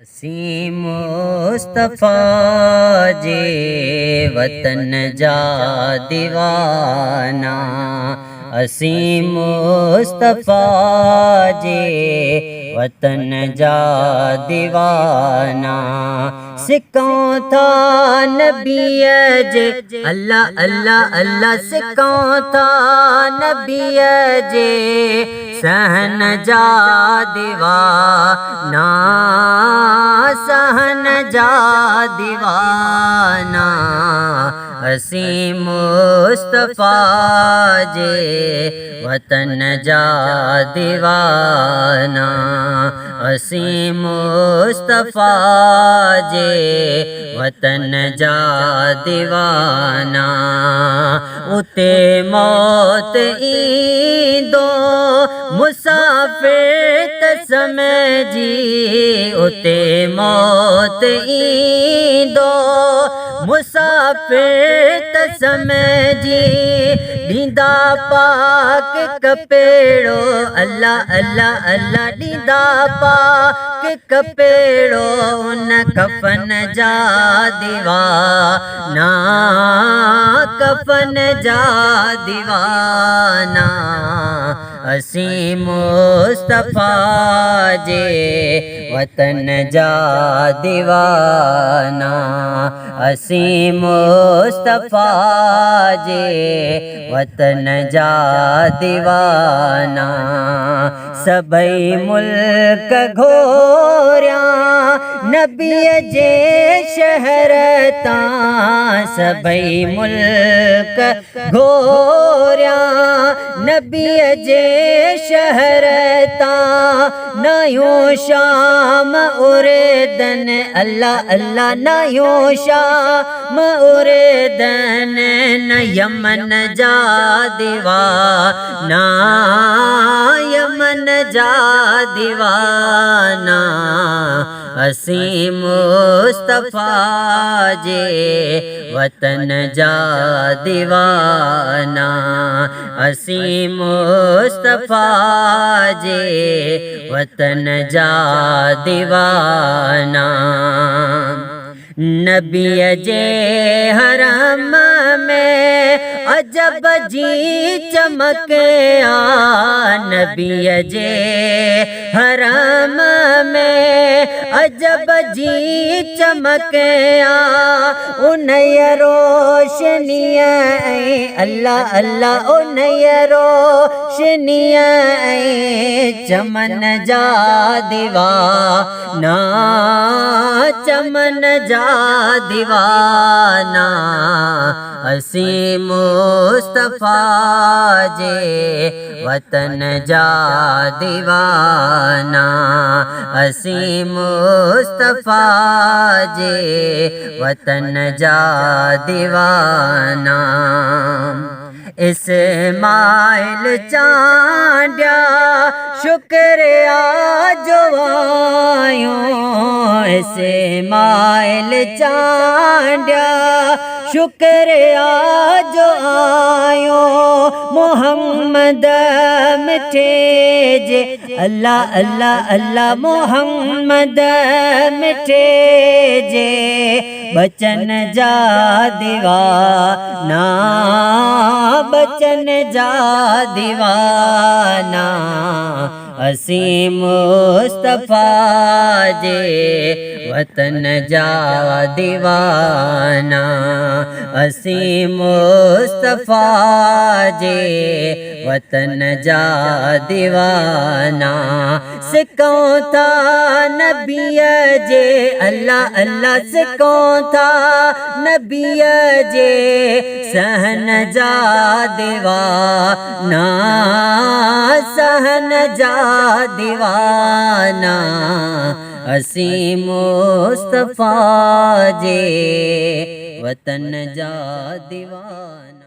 असीं मुस्तफ़ा जे वतन जा दीवाना। असीं मुस्तफ़ा जे वतन जा दीवाना। सिखूं था नबीअ जे अल्लाह अल्लाह अल्लाह। सिखूं था नबीअ जे सहन जा दीवाना। सहन जा दीवाना। असीं मुस्तफ़ा जे वतन जा दीवाना। असीं मुस्तफ़ा जे वतन जा दीवाना। उते मौत ईंदो मुसाफ़िर त समझी। उते मौत ईंदो मुसाफ़िर त समझी। ॾींदा पाक कपेड़ो अल्लाह अल्लाह अल्लाह। ॾींदा पाक कपेड़ो उन कफ़न जा दीवाना। कफ़न जा दीवाना। असीं मुस्तफ़ा जे वतन जा दीवाना। असीं मुस्तफ़ा जे वतन जा दीवाना। सभई मुल्क घोरिया नबीअ जे शहर तां। सभई मुल्क घोरिया नबीअ जे शहर तां। नयूं शाम उरेदन अल्लाह अल्लाह। नयूं शाम उरेदन न यमन जा दीवाना। यमन जा दीवाना। असीं मुस्तफ़ा जे वतन जा दीवाना। असीं मुस्तफ़ा जे वतन जा दीवाना। नबीअ जे हरम में अजब जी चमक आ। नबीअ जे हरम में अजब जी चमक आ। उनय रोशनीअ ऐं अल्लाह अल्लाह। उनय रोशनीअ ऐं चमन जा दीवाना। चमन जा दीवाना। असीं मुस्तफ़ा जे वतन जा दीवाना। असीं मुस्तफ़ा जे वतन जा दीवाना। इस्माइल चांडिया शुक्रिया जो आयूं। इस्माइल चांडिया शुक्रिया जो आयूं। मोहम्मद मिठे जे अल्लाह अल्लाह अल्लाह। मोहम्मद मिठे जे बचन जा दीवाना। बचन जा दीवाना। असीं मुस्तफ़ा जे वतन जा दीवाना। असीं मुस्तफ़ा जे वतन जा दीवाना। सिखूं था नबीअ जे अल्लाह अल्लाह। सिखूं था नबीअ जे सहन जा दीवाना। सहन जा दीवाना। असीं मुस्तफ़ा जे वतन जा दीवाना।